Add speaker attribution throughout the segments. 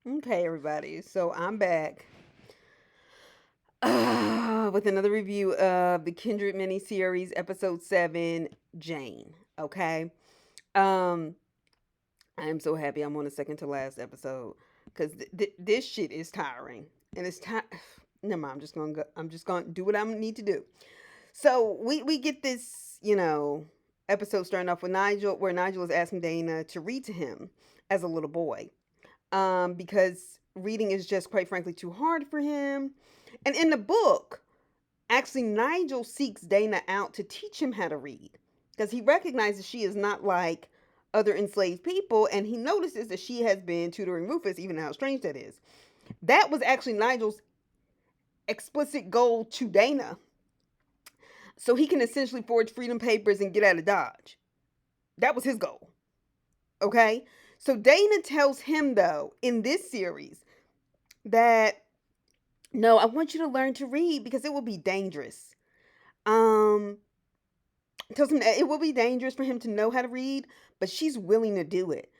Speaker 1: Okay, everybody. So I'm back with another review of the Kindred Miniseries, Episode 7, Jane. Okay. Um, I'm so happy I'm on the second to last episode because this shit is tiring. And it's time. Never mind. I'm just gonna do what I need to do. So we get this, episode starting off with Nigel, where Nigel is asking Dana to read to him as a little boy, because reading is just quite frankly too hard for him. And in the book, actually, Nigel seeks Dana out to teach him how to read because he recognizes she is not like other enslaved people, and he notices that she has been tutoring Rufus, even how strange that is. That was actually Nigel's explicit goal to Dana, so he can essentially forge freedom papers and get out of Dodge. That was his goal. Okay? So Dana tells him, though, in this series, that no, I want you to learn to read because it will be dangerous. Um, tells him that it will be dangerous for him to know how to read, but she's willing to do it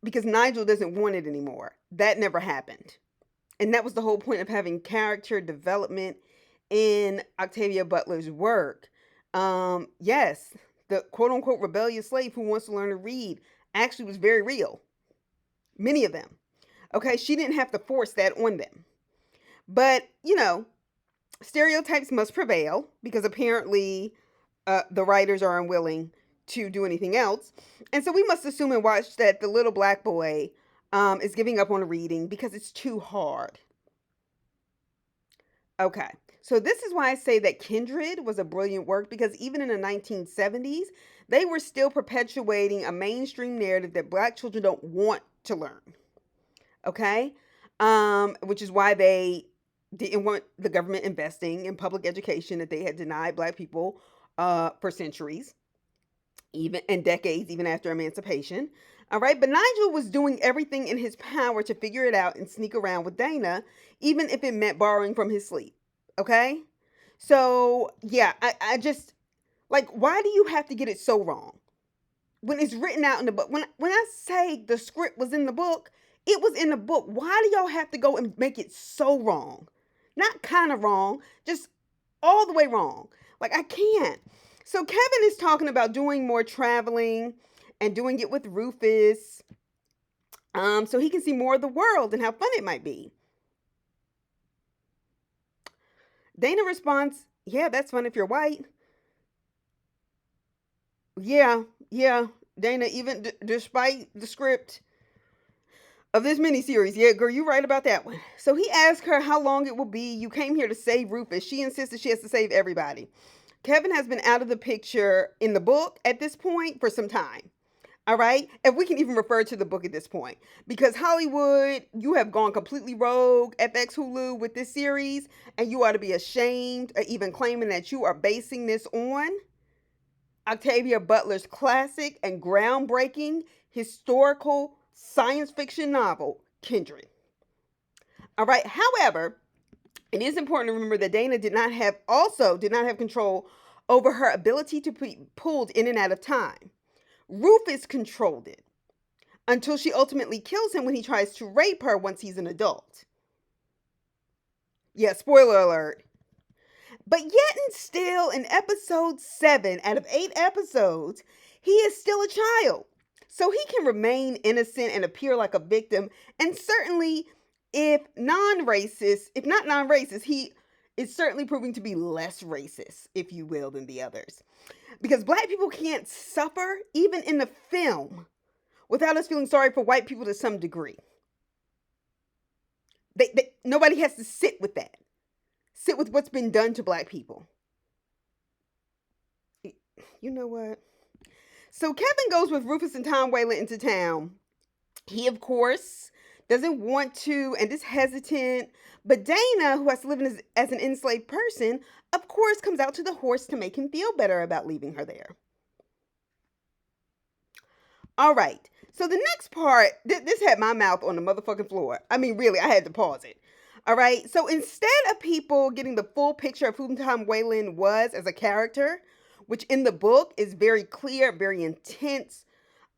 Speaker 1: because Nigel doesn't want it anymore. That never happened. And that was the whole point of having character development in Octavia Butler's work. Yes, the quote unquote rebellious slave who wants to learn to read actually was very real. Many of them. Okay, she didn't have to force that on them. But, stereotypes must prevail because apparently the writers are unwilling to do anything else. And so we must assume and watch that the little black boy is giving up on reading because it's too hard. Okay. So this is why I say that Kindred was a brilliant work because even in the 1970s, they were still perpetuating a mainstream narrative that black children don't want to learn. Okay? Which is why they didn't want the government investing in public education that they had denied black people for centuries, even and decades, even after emancipation. All right, but Nigel was doing everything in his power to figure it out and sneak around with Dana, even if it meant borrowing from his sleep. Okay, so yeah, I just like, why do you have to get it so wrong when it's written out in the book? When I say the script was in the book, it was in the book. Why do y'all have to go and make it so wrong? Not kind of wrong, just all the way wrong. Like, I can't. So Kevin is talking about doing more traveling and doing it with Rufus, so he can see more of the world and how fun it might be. Dana responds, "Yeah, that's fun if you're white." Yeah, yeah. Dana, even despite the script of this miniseries, yeah, girl, you right about that one. So he asked her how long it will be. You came here to save Rufus. She insisted she has to save everybody. Kevin has been out of the picture in the book at this point for some time. All right. If we can even refer to the book at this point, because Hollywood, you have gone completely rogue, FX Hulu, with this series, and you ought to be ashamed of even claiming that you are basing this on Octavia Butler's classic and groundbreaking historical science fiction novel, Kindred. All right. However, it is important to remember that Dana did not have control over her ability to be pulled in and out of time. Rufus controlled it until she ultimately kills him when he tries to rape her once he's an adult. Yeah, spoiler alert. But yet and still, in episode 7 out of 8 episodes, he is still a child. So he can remain innocent and appear like a victim. And certainly, if not non racist, he is certainly proving to be less racist, if you will, than the others. Because black people can't suffer, even in the film, without us feeling sorry for white people to some degree. Nobody has to sit with that. Sit with what's been done to black people. You know what? So Kevin goes with Rufus and Tom Whalen into town. He, of course, doesn't want to and is hesitant. But Dana, who has to live as an enslaved person, of course, comes out to the horse to make him feel better about leaving her there. All right. So the next part, this had my mouth on the motherfucking floor. I mean, really, I had to pause it. All right. So instead of people getting the full picture of who Tom Whalen was as a character, which in the book is very clear, very intense,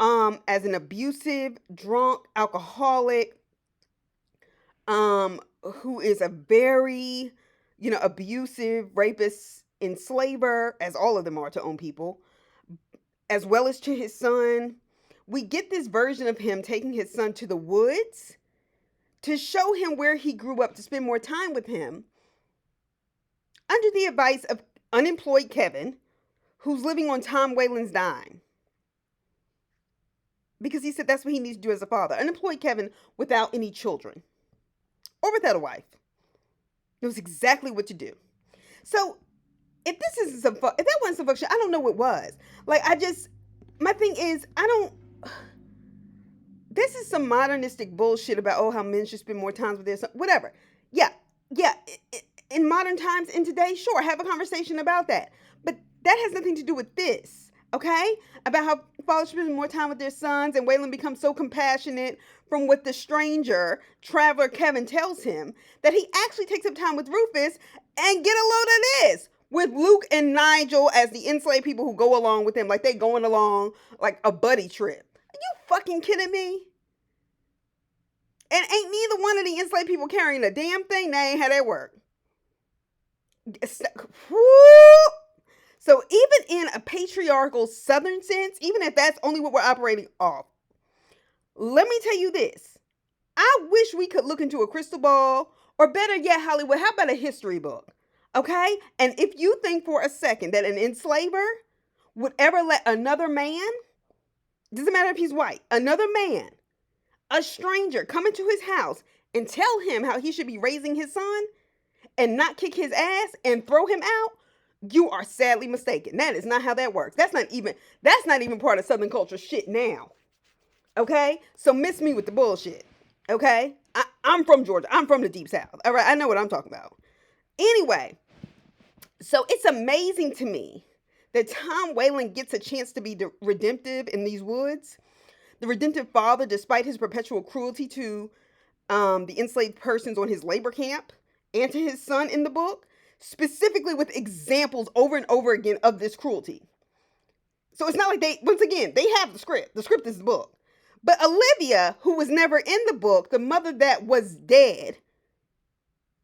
Speaker 1: as an abusive, drunk, alcoholic, who is a very, abusive, rapist, enslaver, as all of them are to own people, as well as to his son. We get this version of him taking his son to the woods to show him where he grew up, to spend more time with him, under the advice of unemployed Kevin, who's living on Tom Whalen's dime. Because he said that's what he needs to do as a father. Unemployed Kevin without any children or without a wife knows exactly what to do. So if this is if that wasn't some fuck shit, I don't know what was. Like, my thing is, this is some modernistic bullshit about, oh, how men should spend more time with their son, whatever. Yeah. In modern times, in today, sure, have a conversation about that. But that has nothing to do with this, okay? About how fathers spend more time with their sons, and Waylon becomes so compassionate from what the stranger, traveler Kevin, tells him, that he actually takes up time with Rufus. And get a load of this, with Luke and Nigel as the enslaved people who go along with him, like they going along like a buddy trip. Are you fucking kidding me? And ain't neither one of the enslaved people carrying a damn thing. They ain't how that work. So even in a patriarchal Southern sense, even if that's only what we're operating off, let me tell you this. I wish we could look into a crystal ball, or better yet, Hollywood, how about a history book? Okay? And if you think for a second that an enslaver would ever let another man, doesn't matter if he's white, another man, a stranger, come into his house and tell him how he should be raising his son and not kick his ass and throw him out, you are sadly mistaken. That is not how that works. That's not even part of Southern culture shit now. Okay? So miss me with the bullshit. Okay? I'm from Georgia. I'm from the Deep South. All right? I know what I'm talking about. Anyway, so it's amazing to me that Tom Whalen gets a chance to be redemptive in these woods. The redemptive father, despite his perpetual cruelty to the enslaved persons on his labor camp and to his son in the book, specifically with examples over and over again of this cruelty. So it's not like they have the script. The script is the book. But Olivia, who was never in the book, the mother that was dead,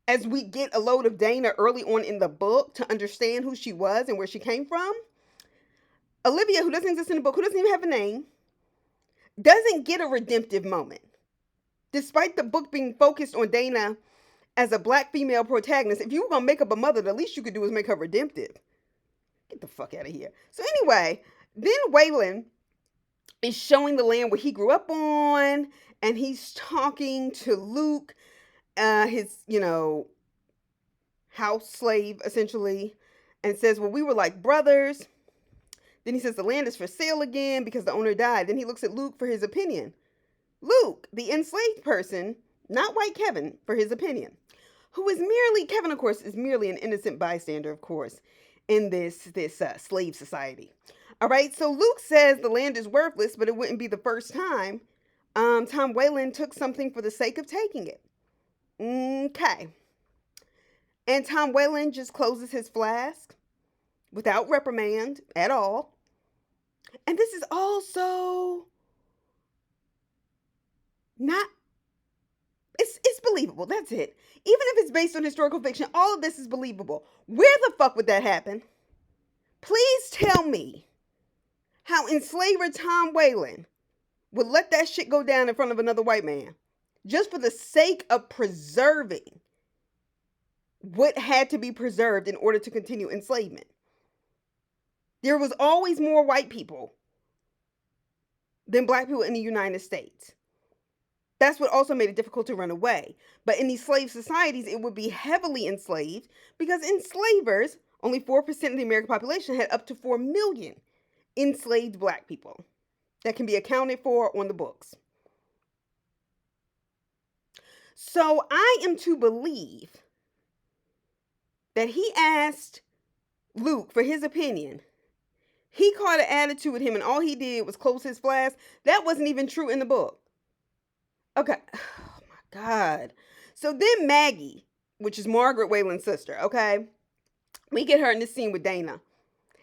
Speaker 1: as we get a load of Dana early on in the book to understand who she was and where she came from, Olivia, who doesn't exist in the book, who doesn't even have a name, doesn't get a redemptive moment. Despite the book being focused on Dana as a black female protagonist, if you were going to make up a mother, the least you could do is make her redemptive. Get the fuck out of here. So anyway, then Waylon is showing the land where he grew up on, and he's talking to Luke, his, house slave, essentially, and says, well, we were like brothers. Then he says the land is for sale again because the owner died. Then he looks at Luke for his opinion. Luke, the enslaved person, not white Kevin, for his opinion. Kevin, of course, is merely an innocent bystander, of course, in this slave society. All right, so Luke says the land is worthless, but it wouldn't be the first time Tom Whalen took something for the sake of taking it. Okay. And Tom Whalen just closes his flask without reprimand at all. And this is also not, it's believable. That's it. Even if it's based on historical fiction, all of this is believable. Where the fuck would that happen? Please tell me how enslaver Tom Whalen would let that shit go down in front of another white man just for the sake of preserving what had to be preserved in order to continue enslavement. There was always more white people than black people in the United States. That's what also made it difficult to run away. But in these slave societies, it would be heavily enslaved because enslavers, only 4% of the American population, had up to 4 million enslaved black people that can be accounted for on the books. So I am to believe that he asked Luke for his opinion. He caught an attitude with him, and all he did was close his flask. That wasn't even true in the book. Okay. Oh my God. So then Maggie, which is Margaret Whalen's sister, okay? We get her in this scene with Dana.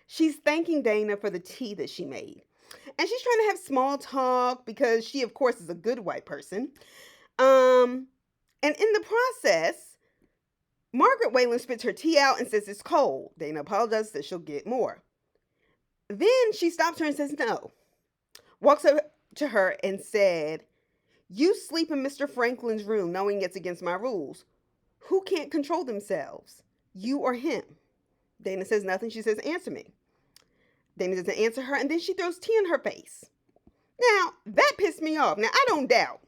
Speaker 1: She's thanking Dana for the tea that she made. And she's trying to have small talk because she, of course, is a good white person. And in the process, Margaret Whalen spits her tea out and says it's cold. Dana apologizes that she'll get more. Then she stops her and says no. Walks up to her and said, "You sleep in Mr. Franklin's room knowing it's against my rules. Who can't control themselves? You or him?" Dana says nothing. She says, "Answer me." Dana doesn't answer her, and then she throws tea in her face. Now, that pissed me off. Now, I don't doubt,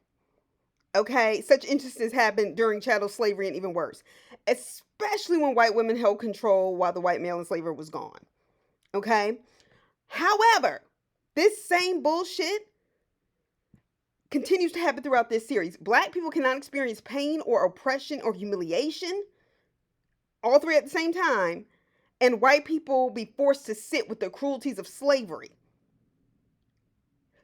Speaker 1: okay, such instances happened during chattel slavery and even worse, especially when white women held control while the white male enslaver was gone, okay? However, this same bullshit continues to happen throughout this series. Black people cannot experience pain or oppression or humiliation, all three at the same time, and white people be forced to sit with the cruelties of slavery.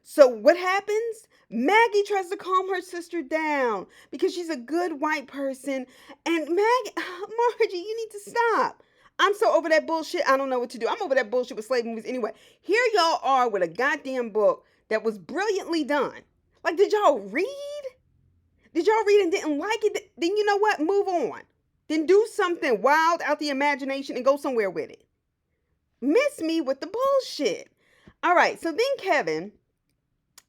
Speaker 1: So what happens? Maggie tries to calm her sister down because she's a good white person. And Maggie, Margie, you need to stop. I'm so over that bullshit, I don't know what to do. I'm over that bullshit with slave movies anyway. Here y'all are with a goddamn book that was brilliantly done. Like, did y'all read? Did y'all read and didn't like it? Then you know what? Move on. Then do something wild out the imagination and go somewhere with it. Miss me with the bullshit. All right, so then Kevin,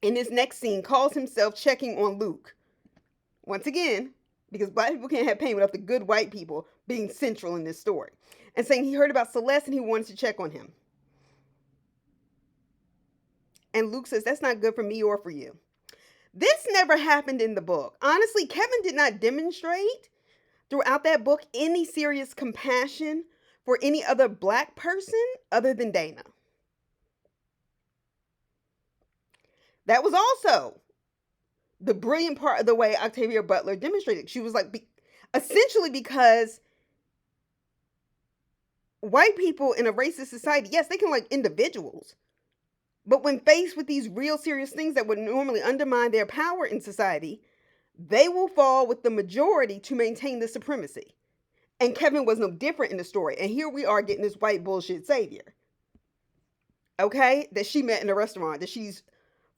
Speaker 1: in this next scene, calls himself checking on Luke. Once again, because black people can't have pain without the good white people being central in this story. And saying he heard about Celeste and he wanted to check on him. And Luke says, "That's not good for me or for you." This never happened in the book. Honestly, Kevin did not demonstrate throughout that book any serious compassion for any other black person other than Dana. That was also the brilliant part of the way Octavia Butler demonstrated. She was like, essentially because white people in a racist society, yes, they can like individuals. But when faced with these real serious things that would normally undermine their power in society, they will fall with the majority to maintain the supremacy. And Kevin was no different in the story. And here we are getting this white bullshit savior. Okay? That she met in a restaurant that she's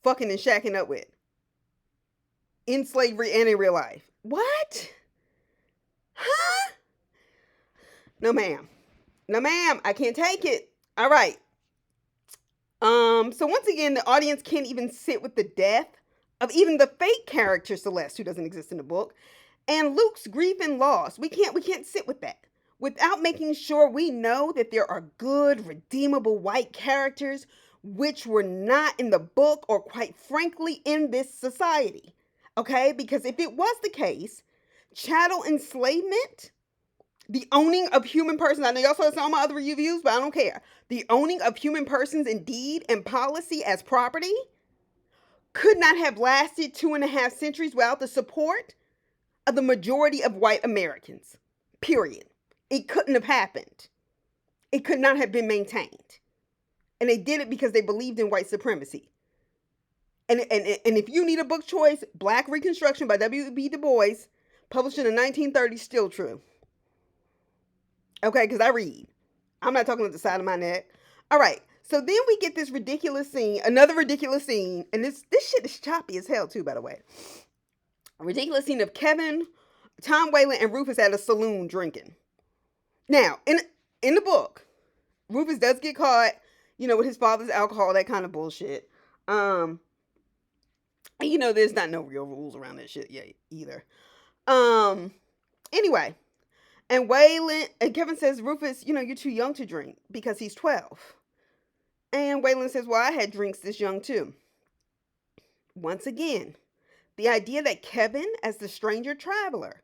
Speaker 1: fucking and shacking up with. In slavery and in real life. What? Huh? No, ma'am. No, ma'am. I can't take it. All right. So once again, the audience can't even sit with the death of even the fake character Celeste, who doesn't exist in the book, and Luke's grief and loss. We can't sit with that without making sure we know that there are good, redeemable white characters which were not in the book or quite frankly in this society. Okay? Because if it was the case, chattel enslavement, the owning of human persons, I know y'all saw this on my other reviews, but I don't care. The owning of human persons in deed and policy as property could not have lasted 2.5 centuries without the support of the majority of white Americans. Period. It couldn't have happened. It could not have been maintained. And they did it because they believed in white supremacy. And if you need a book choice, Black Reconstruction by W.B. Du Bois, published in the 1930s, still true. Okay, because I read. I'm not talking at the side of my neck. All right, so then we get this ridiculous scene, another ridiculous scene, and this shit is choppy as hell too, by the way. A ridiculous scene of Kevin, Tom Whalen, and Rufus at a saloon drinking. Now, in the book, Rufus does get caught, with his father's alcohol, that kind of bullshit. And there's not no real rules around that shit yet either. Anyway. And Kevin says, "Rufus, you're too young to drink," because he's 12. And Whalen says, "Well, I had drinks this young too." Once again, the idea that Kevin, as the stranger traveler,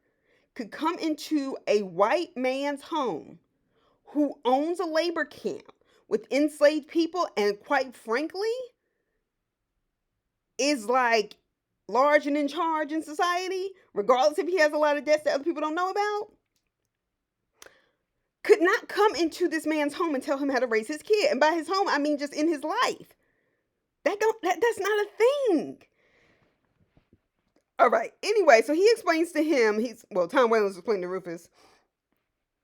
Speaker 1: could come into a white man's home who owns a labor camp with enslaved people and quite frankly is like large and in charge in society, regardless if he has a lot of debts that other people don't know about, could not come into this man's home and tell him how to raise his kid. And by his home, I mean just in his life. That's not a thing. All right. Anyway, so he explains to him, Tom Whalen's explaining to Rufus.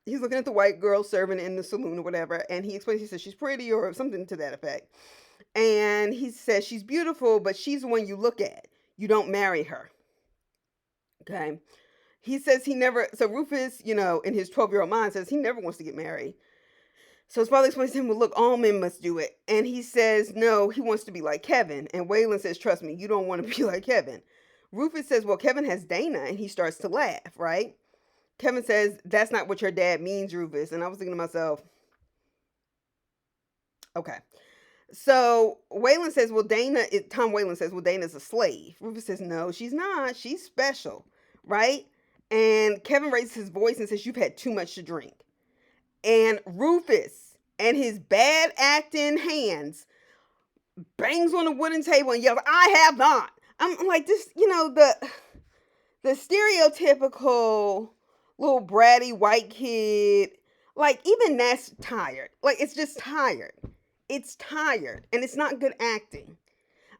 Speaker 1: He's looking at the white girl serving in the saloon or whatever, and he says she's pretty or something to that effect. And he says she's beautiful, but she's the one you look at. You don't marry her. Okay. he says he never, so Rufus, in his 12-year-old mind says he never wants to get married. So his father explains to him, well, look, all men must do it. And he says, no, he wants to be like Kevin. And Waylon says, trust me, you don't want to be like Kevin. Rufus says, well, Kevin has Dana. And he starts to laugh, right? Kevin says, that's not what your dad means, Rufus. And I was thinking to myself, okay. So Waylon says, Tom Waylon says, well, Dana's a slave. Rufus says, no, she's not. She's special, right? And Kevin raises his voice and says, you've had too much to drink. And Rufus and his bad acting hands bangs on the wooden table and yells, I have not. I'm like, this, the stereotypical little bratty white kid, like, even that's tired. Like, it's just tired. It's tired. And it's not good acting.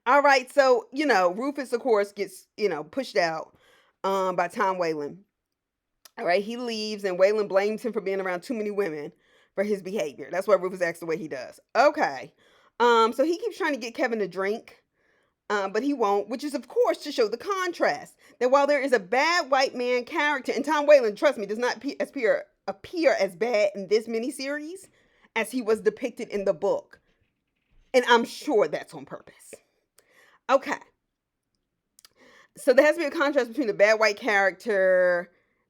Speaker 1: All right, so, Rufus, of course, gets, pushed out by Tom Waylon. All right, he leaves, and Waylon blames him for being around too many women for his behavior. That's why Rufus acts the way he does. Okay. So he keeps trying to get Kevin to drink, but he won't, which is, of course, to show the contrast. That while there is a bad white man character, and Tom Waylon, trust me, does not appear as bad in this miniseries as he was depicted in the book. And I'm sure that's on purpose. Okay. So there has to be a contrast between the bad white character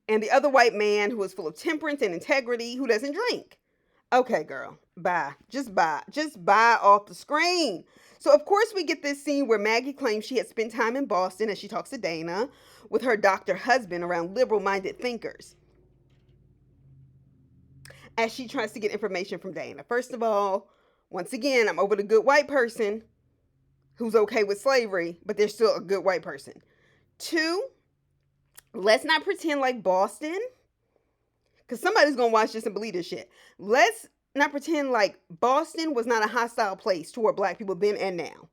Speaker 1: and the other white man who is full of temperance and integrity, who doesn't drink. Okay, girl, bye. Just bye. Just bye off the screen. So, of course, we get this scene where Maggie claims she had spent time in Boston as she talks to Dana with her doctor husband around liberal-minded thinkers as she tries to get information from Dana. First of all, once again, I'm over the good white person who's okay with slavery, but they're still a good white person. 2, let's not pretend like Boston, because somebody's going to watch this and believe this shit. Let's not pretend like Boston was not a hostile place toward black people then and now.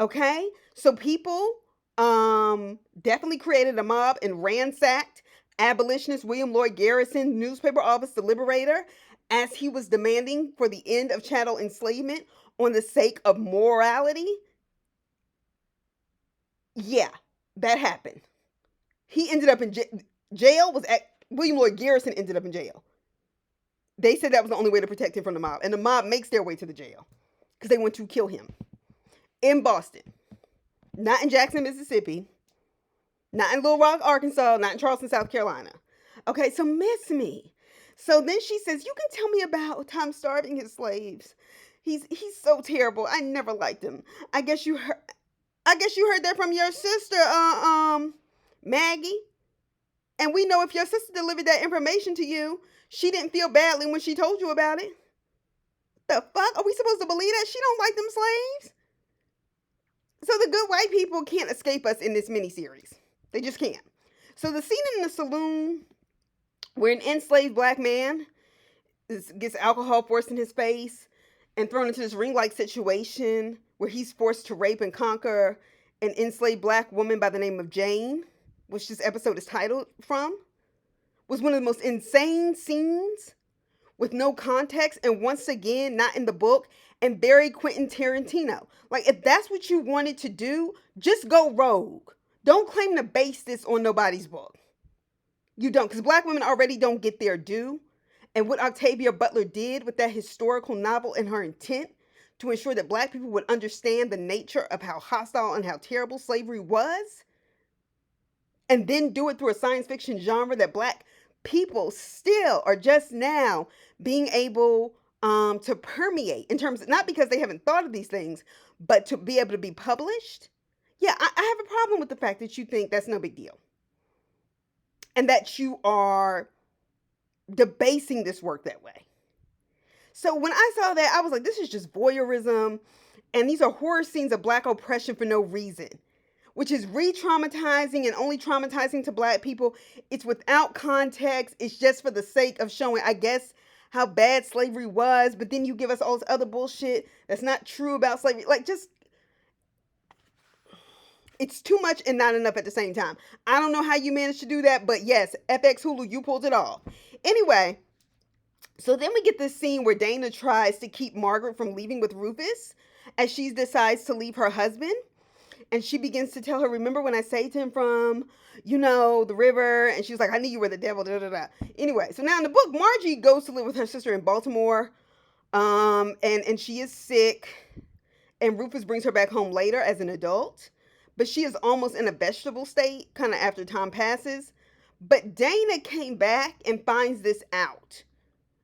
Speaker 1: Okay? So people definitely created a mob and ransacked abolitionist William Lloyd Garrison's newspaper office, The Liberator, as he was demanding for the end of chattel enslavement on the sake of morality. Yeah, that happened. He ended up in jail. William Lloyd Garrison ended up in jail. They said that was the only way to protect him from the mob. And the mob makes their way to the jail because they want to kill him. In Boston. Not in Jackson, Mississippi. Not in Little Rock, Arkansas. Not in Charleston, South Carolina. Okay, so Miss Me. So then she says, you can tell me about Tom starving his slaves. He's so terrible. I never liked him. I guess you heard that from your sister, Maggie. And we know if your sister delivered that information to you, she didn't feel badly when she told you about it. The fuck? Are we supposed to believe that? She don't like them slaves? So the good white people can't escape us in this miniseries. They just can't. So the scene in the saloon where an enslaved black man gets alcohol forced in his face and thrown into this ring-like situation where he's forced to rape and conquer an enslaved black woman by the name of Jane, which this episode is titled from, was one of the most insane scenes with no context and once again not in the book and very Quentin Tarantino. Like, if that's what you wanted to do, just go rogue. Don't claim to base this on nobody's book. You don't, because black women already don't get their due. And what Octavia Butler did with that historical novel and her intent to ensure that black people would understand the nature of how hostile and how terrible slavery was, and then do it through a science fiction genre that black people still are just now being able to permeate in terms of, not because they haven't thought of these things, but to be able to be published. Yeah, I have a problem with the fact that you think that's no big deal. And that you are debasing this work that way. So when I saw that, I was like, this is just voyeurism. And these are horror scenes of black oppression for no reason, which is re-traumatizing and only traumatizing to black people. It's without context. It's just for the sake of showing, I guess, how bad slavery was. But then you give us all this other bullshit that's not true about slavery. Like, just, it's too much and not enough at the same time. I don't know how you managed to do that, but yes, FX Hulu, you pulled it off. Anyway, so then we get this scene where Dana tries to keep Margaret from leaving with Rufus as she decides to leave her husband. And she begins to tell her, remember when I saved him from, the river? And she was like, I knew you were the devil, da da da. Anyway, so now in the book, Margie goes to live with her sister in Baltimore. And she is sick. And Rufus brings her back home later as an adult. But she is almost in a vegetable state, kind of after time passes. But Dana came back and finds this out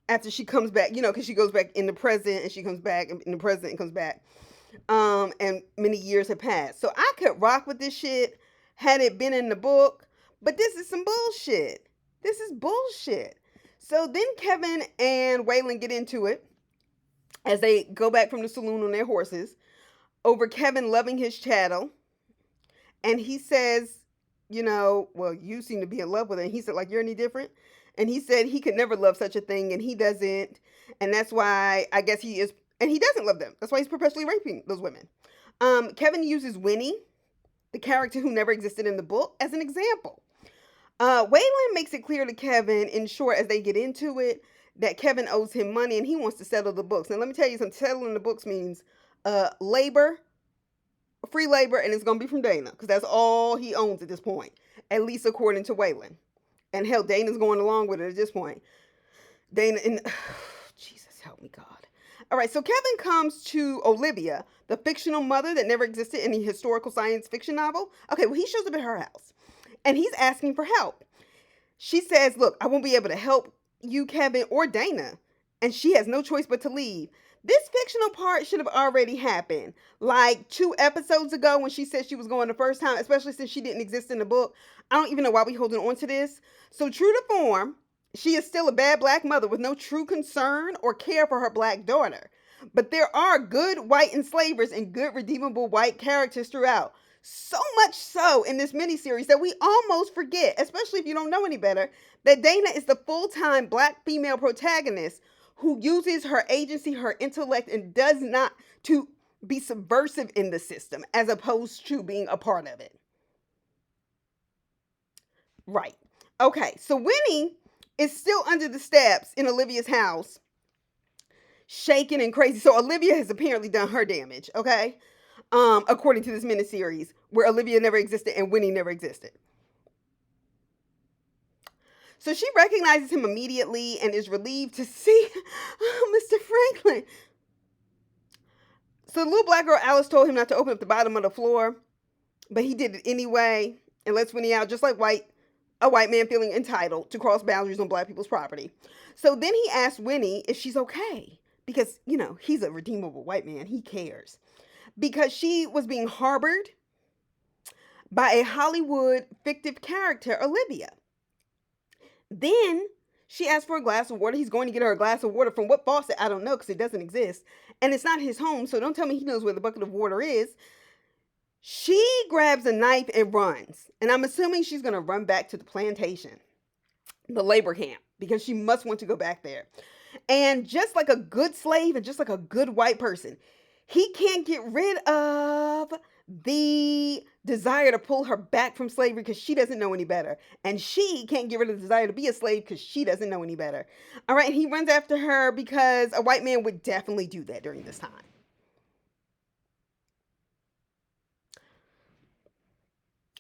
Speaker 1: after she comes back, because she goes back in the present and she comes back in the present and comes back. And many years have passed. So I could rock with this shit had it been in the book, but this is some bullshit. This is bullshit. So then Kevin and Waylon get into it as they go back from the saloon on their horses over Kevin loving his chattel. And he says, well, you seem to be in love with it. And he said, like, you're any different? And he said he could never love such a thing, and he doesn't. And that's why I guess he is, and he doesn't love them. That's why he's perpetually raping those women. Kevin uses Winnie, the character who never existed in the book, as an example. Waylon makes it clear to Kevin, in short, as they get into it, that Kevin owes him money and he wants to settle the books. Now, let me tell you something. Settling the books means labor, free labor, and it's going to be from Dana, because that's all he owns at this point, at least according to Waylon. And hell, Dana's going along with it at this point. Dana, and Jesus help me, God. All right, so Kevin comes to Olivia, the fictional mother that never existed in the historical science fiction novel. Okay, well, he shows up at her house, and he's asking for help. She says, look, I won't be able to help you, Kevin, or Dana. And she has no choice but to leave. This fictional part should have already happened. Like 2 episodes ago when she said she was going the first time, especially since she didn't exist in the book. I don't even know why we're holding on to this. So true to form, she is still a bad black mother with no true concern or care for her black daughter. But there are good white enslavers and good redeemable white characters throughout. So much so in this miniseries that we almost forget, especially if you don't know any better, that Dana is the full-time black female protagonist who uses her agency, her intellect, and does not to be subversive in the system as opposed to being a part of it. Right. Okay, so Winnie is still under the steps in Olivia's house, shaking and crazy. So Olivia has apparently done her damage, okay? According to this miniseries, where Olivia never existed and Winnie never existed. So she recognizes him immediately and is relieved to see Mr. Franklin. So the little black girl Alice told him not to open up the bottom of the floor, but he did it anyway and lets Winnie out, just like a white man feeling entitled to cross boundaries on black people's property. So then he asked Winnie if she's okay, because, he's a redeemable white man. He cares. Because she was being harbored by a Hollywood fictive character, Olivia. Then she asked for a glass of water. He's going to get her a glass of water from what faucet? I don't know, because it doesn't exist. And it's not his home, so don't tell me he knows where the bucket of water is. She grabs a knife and runs. And I'm assuming she's going to run back to the plantation, the labor camp, because she must want to go back there. And just like a good slave and just like a good white person, he can't get rid of the desire to pull her back from slavery because she doesn't know any better. And she can't get rid of the desire to be a slave because she doesn't know any better. All right, and he runs after her because a white man would definitely do that during this time.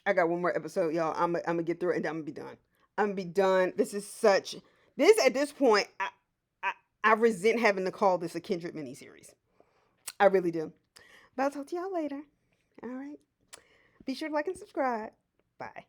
Speaker 1: I got one more episode, y'all. I'm gonna get through it and I'm gonna be done. I'm gonna be done. This at this point, I resent having to call this a Kindred miniseries. I really do. But I'll talk to y'all later. All right. Be sure to like and subscribe. Bye.